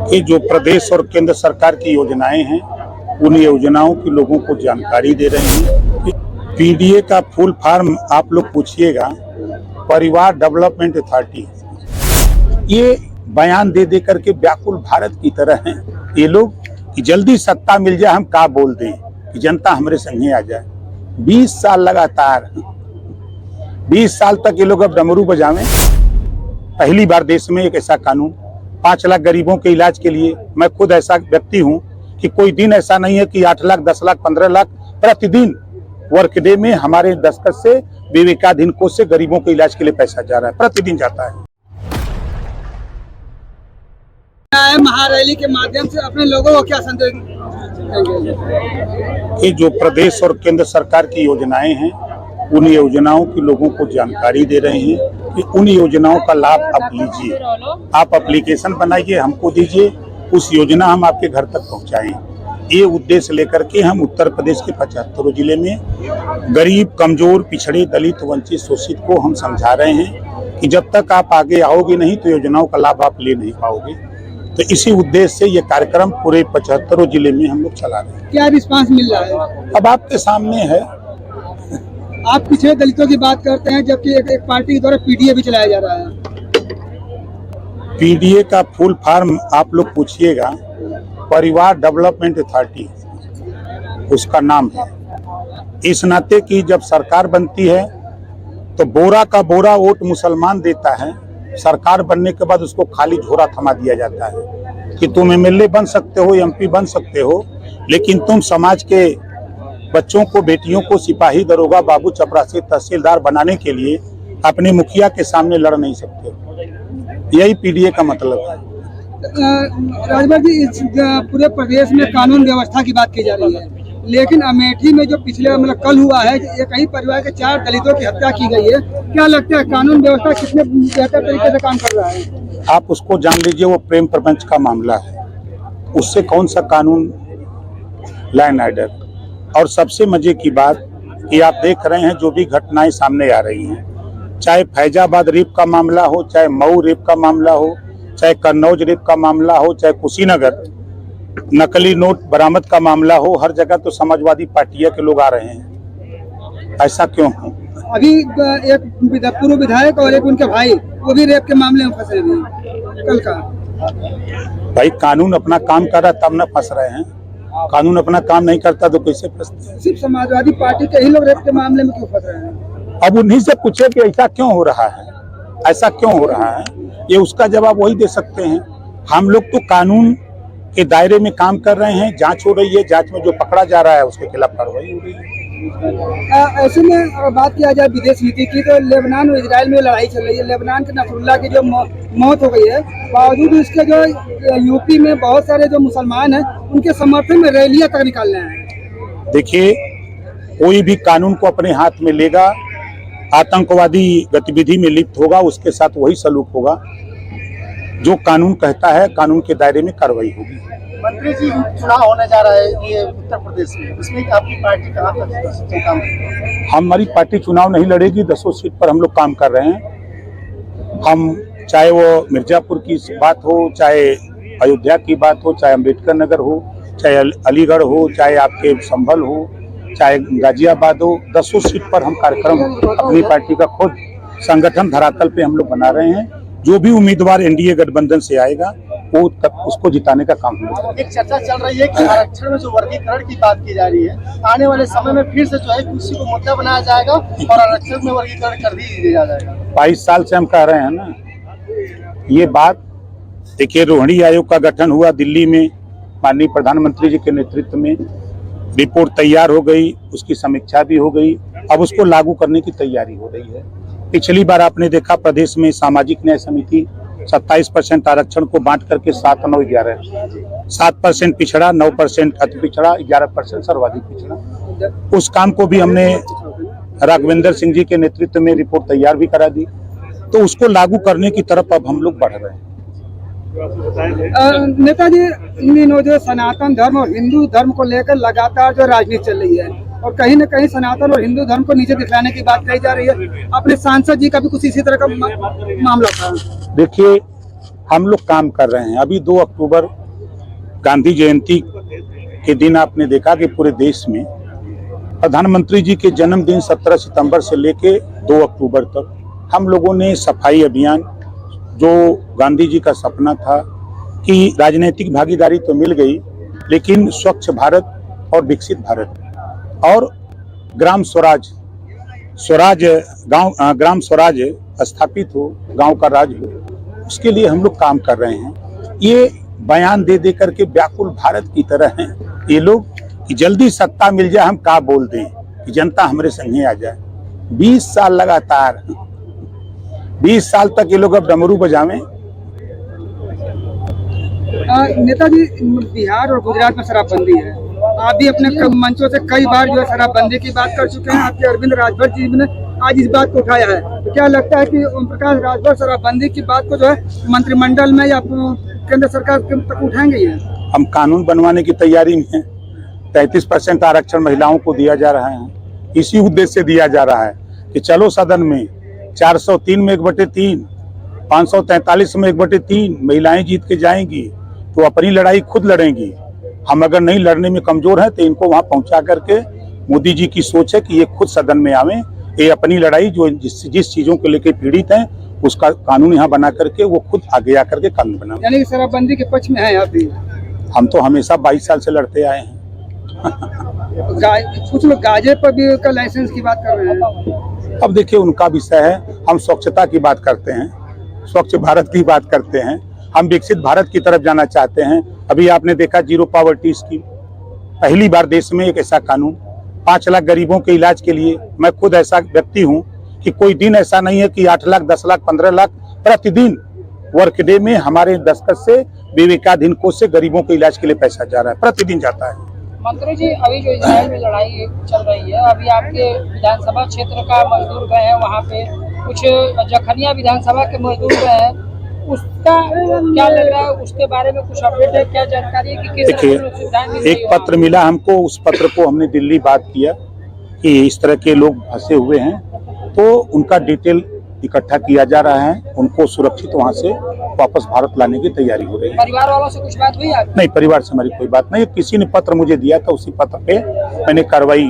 कि जो प्रदेश और केंद्र सरकार की योजनाएं हैं उन योजनाओं की लोगों को जानकारी दे रहे हैं। पीडीए का फुल फॉर्म आप लोग पूछिएगा, परिवार डेवलपमेंट अथॉरिटी। ये बयान दे दे करके व्याकुल भारत की तरह हैं ये लोग कि जल्दी सत्ता मिल जाए, हम क्या बोल दें कि जनता हमारे संगे आ जाए। 20 साल लगातार 20 साल तक ये लोग अब डमरू बजावें। पहली बार देश में एक ऐसा कानून 5 लाख गरीबों के इलाज के लिए। मैं खुद ऐसा व्यक्ति हूं कि कोई दिन ऐसा नहीं है कि 8 लाख 10 लाख 15 लाख प्रतिदिन वर्कडे में हमारे दस्तखत से विवेकाधीन कोष से गरीबों के इलाज के लिए पैसा जा रहा है, प्रतिदिन जाता है। महारैली के माध्यम से अपने लोगों को क्या संदेश कि जो प्रदेश और केंद्र सरकार की योजनाएं हैं उन योजनाओं की लोगों को जानकारी दे रहे हैं कि उन योजनाओं का लाभ आप लीजिए। आप एप्लीकेशन बनाइए, हमको दीजिए, उस योजना हम आपके घर तक पहुंचाएं। ये उद्देश्य लेकर के हम उत्तर प्रदेश के 75 जिले में गरीब, कमजोर, पिछड़े, दलित, वंचित, शोषित को हम समझा रहे हैं कि जब तक आप आगे आओगे नहीं तो योजनाओं का लाभ आप ले नहीं पाओगे। तो इसी उद्देश्य से ये कार्यक्रम पूरे 75 जिले में हम लोग चला रहे हैं। क्या रिस्पांस मिल रहा है? अब आपके सामने है। आप पिछड़े दलितों की बात करते हैं जबकि एक पार्टी के द्वारा पीडीए भी चलाया जा रहा है। पीडीए का फुल फॉर्म आप लोग पूछिएगा, परिवार डेवलपमेंट अथॉरिटी उसका नाम है। इस नाते की जब सरकार बनती है तो बोरा का बोरा वोट मुसलमान देता है, सरकार बनने के बाद उसको खाली झोरा थमा दिया जाता है कि तुम एमएलए बन सकते हो, एमपी बन सकते हो, लेकिन तुम समाज के बच्चों को, बेटियों को सिपाही, दरोगा, बाबू, चपरासी, तहसीलदार बनाने के लिए अपने मुखिया के सामने लड़ नहीं सकते। यही पीडीए का मतलब है। राजभर जी, इस पूरे प्रदेश में कानून व्यवस्था की बात की जा रही है, लेकिन अमेठी में जो पिछले कल हुआ है, एक ही परिवार के 4 दलितों की हत्या की गई है। क्या लगता है कानून व्यवस्था कितने बेहतर तरीके से काम कर रहा है? आप उसको जान लीजिए, वो प्रेम प्रपंच का मामला है, उससे कौन सा कानून लॉ एंड ऑर्डर। और सबसे मजे की बात कि आप देख रहे हैं जो भी घटनाएं सामने आ रही हैं, चाहे फैजाबाद रेप का मामला हो, चाहे मऊ रेप का मामला हो, चाहे कन्नौज रेप का मामला हो, चाहे कुशीनगर नकली नोट बरामद का मामला हो, हर जगह तो समाजवादी पार्टियां के लोग आ रहे हैं। ऐसा क्यों है? अभी एक पूर्व विधायक और एक उनके भाई वो भी रेप के मामले में फंसे हुए हैं कल का। भाई कानून अपना काम कर रहा तब न फंस रहे हैं, कानून अपना काम नहीं करता तो कैसे फंसते हैं? सिर्फ समाजवादी पार्टी के ही लोग रेप के मामले में क्यों फंस रहे हैं? अब उन्हीं से पूछे कि ऐसा क्यों हो रहा है, ऐसा क्यों हो रहा है, ये उसका जवाब वही दे सकते हैं। हम लोग तो कानून के दायरे में काम कर रहे हैं, जांच हो रही है, जांच में जो पकड़ा जा रहा है उसके खिलाफ कार्रवाई हो रही है। ऐसे में बात किया जाए विदेश नीति की, तो लेबनान और इजराइल में लड़ाई चल रही है। लेबनान के नसरुल्लाह की जो मौत हो गई है, बावजूद इसके जो यूपी में बहुत सारे जो मुसलमान हैं उनके समर्थन में रैलियां तक निकाल रहे हैं। देखिए, कोई भी कानून को अपने हाथ में लेगा, आतंकवादी गतिविधि में लिप्त होगा, उसके साथ वही सलूक होगा। जो कानून कहता है, कानून के दायरे में कार्रवाई होगी। मंत्री जी, चुनाव होने जा रहा है ये उत्तर प्रदेश में, इसमें आपकी पार्टी कहाँ तक काम करेगी? हमारी पार्टी चुनाव नहीं लड़ेगी, 10 सीट पर हम लोग काम कर रहे हैं। हम चाहे वो मिर्जापुर की बात हो, चाहे अयोध्या की बात हो, चाहे अम्बेडकर नगर हो, चाहे अलीगढ़ हो, चाहे आपके संभल हो, चाहे गाजियाबाद हो, 10 सीट पर हम कार्यक्रम अपनी पार्टी का खुद संगठन धरातल पे हम लोग बना रहे हैं। जो भी उम्मीदवार एनडीए गठबंधन से आएगा वो तक उसको जिताने का काम होगा। एक चर्चा चल रही है कि आरक्षण में जो वर्गीकरण की बात की जा रही है, आने वाले समय में फिर से जो है कुर्सी को मुद्दा बनाया जाएगा और आरक्षण में वर्गीकरण कर दिया जाएगा। 22 साल से हम कह रहे हैं ना ये बात। देखिए, रोहिणी आयोग का गठन हुआ दिल्ली में, माननीय प्रधानमंत्री जी के नेतृत्व में। रिपोर्ट तैयार हो गई, उसकी समीक्षा भी हो गई, अब उसको लागू करने की तैयारी हो रही है। पिछली बार आपने देखा प्रदेश में सामाजिक न्याय समिति 27% आरक्षण को बांट करके 7, 9, 11 7% पिछड़ा, 9% अति पिछड़ा, 11% सर्वाधिक पिछड़ा। उस काम को भी हमने राघवेंद्र सिंह जी के नेतृत्व में रिपोर्ट तैयार भी करा दी, तो उसको लागू करने की तरफ अब हम लोग बढ़ रहे हैं। नेताजी, इन दिनों जो सनातन धर्म और हिंदू धर्म को लेकर लगातार जो राजनीति चल रही है और कहीं न कहीं सनातन और हिंदू धर्म को नीचे दिखाने की बात कही जा रही है, अपने सांसद जी का भी कुछ इसी तरह का मामला था। देखिए, हम लोग काम कर रहे हैं। अभी 2 अक्टूबर गांधी जयंती के दिन आपने देखा कि पूरे देश में प्रधानमंत्री जी के जन्मदिन 17 सितंबर से लेके 2 अक्टूबर तक हम लोगों ने सफाई अभियान, जो गांधी जी का सपना था कि राजनीतिक भागीदारी तो मिल गई, लेकिन स्वच्छ भारत और विकसित भारत और ग्राम स्वराज ग्राम स्वराज स्थापित हो, गांव का राज हो, उसके लिए हम लोग काम कर रहे हैं। ये बयान दे दे करके व्याकुल भारत की तरह हैं ये लोग कि जल्दी सत्ता मिल जाए, हम क्या बोल दें कि जनता हमारे संगे आ जाए। 20 साल लगातार, 20 साल तक ये लोग अब डमरू बजावें। नेताजी, बिहार और गुजरात में शराबबंदी है। आप भी अपने मंचों से कई बार जो है शराबबंदी की बात कर चुके हैं। आपके अरविंद राजभर जी ने आज इस बात को उठाया है, तो क्या लगता है कि ओम प्रकाश राजभर शराबबंदी की बात को जो है मंत्रिमंडल में या केंद्र सरकार तक उठाएंगे? ये हम कानून बनवाने की तैयारी में हैं। 33% आरक्षण महिलाओं को दिया जा रहा है, इसी उद्देश्य से दिया जा रहा है कि चलो सदन में 403 में 1/3, 543 में 1/3 महिलाएं जीत के जाएंगी तो अपनी लड़ाई खुद लड़ेंगी। हम अगर नहीं लड़ने में कमजोर हैं तो इनको वहां पहुंचा करके, मोदी जी की सोच है कि ये खुद सदन में आवे, ये अपनी लड़ाई जो जिस चीजों को लेकर पीड़ित हैं उसका कानून यहाँ बना करके वो खुद आगे आकर के कानून बना। यानी कि शराबबंदी के पक्ष में है आप भी? हम तो हमेशा 22 साल से लड़ते आए हैं। कुछ लोग गांजे पर भी का लाइसेंस की बात कर रहे हैं। अब देखिए, उनका विषय है। हम स्वच्छता की बात करते हैं, स्वच्छ भारत की बात करते हैं, हम विकसित भारत की तरफ जाना चाहते हैं। अभी आपने देखा जीरो पॉवर्टी स्कीम, पहली बार देश में एक ऐसा कानून 5 लाख गरीबों के इलाज के लिए। मैं खुद ऐसा व्यक्ति हूं कि कोई दिन ऐसा नहीं है कि 8 लाख, 10 लाख, 15 लाख प्रतिदिन वर्क डे में हमारे दस्तखत से विवेकाधीन कोष से गरीबों के इलाज के लिए पैसा जा रहा है, प्रतिदिन जाता है। मंत्री जी, अभी जो इजराइल में लड़ाई चल रही है, अभी आपके विधानसभा क्षेत्र का मजदूर गए हैं, वहाँ पे कुछ जखनिया विधानसभा के मजदूर गए हैं, उसका क्या लग रहा है? उसके बारे में कुछ अपडेट है, क्या जानकारी है कि किस तरह की सुविधाएं मिल रही है? एक पत्र मिला हमको, उस पत्र को हमने दिल्ली बात किया कि इस तरह के लोग फंसे हुए हैं, तो उनका डिटेल इकट्ठा किया जा रहा है, उनको सुरक्षित वहां से वापस भारत लाने की तैयारी हो रही है। परिवार वालों से कुछ बात हुई आपकी? नहीं, परिवार से हमारी कोई बात नहीं। किसी ने पत्र मुझे दिया था, उसी पत्र पे मैंने कार्रवाई